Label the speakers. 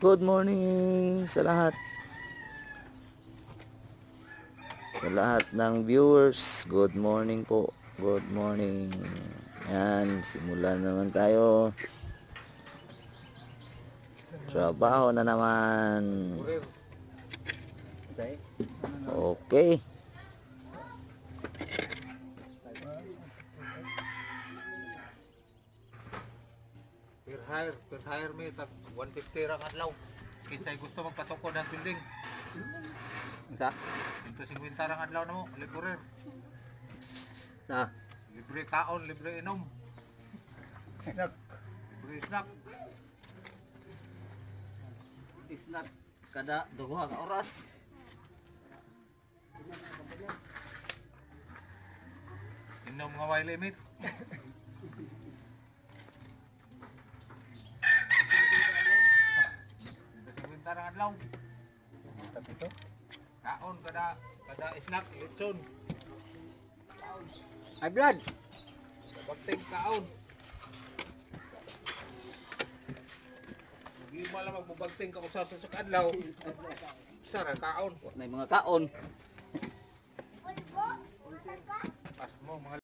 Speaker 1: Good morning sa lahat. Sa lahat ng viewers, good morning po. Good morning. Yan, simulan naman tayo. Trabaho na naman. Okay.
Speaker 2: Per hire me tag 150 ra kadlaw. Kinsay gusto magpatukod ng building.
Speaker 3: Sa?
Speaker 2: Ito 50 ra kadlaw na mo, libre.
Speaker 3: Sa?
Speaker 2: Libre kaon, libre inom.
Speaker 3: Snack.
Speaker 2: Libre snack.
Speaker 3: Snack kada duha ka oras.
Speaker 2: Inom nga way limit. Ra kadlaw. Kaon kada snack lechon.
Speaker 3: Ay blood.
Speaker 2: Bagting kaon. Di mo lang magbabagting ka usa sa kadlaw. Sara kaon.
Speaker 3: May mga kaon.
Speaker 2: Pas mo mga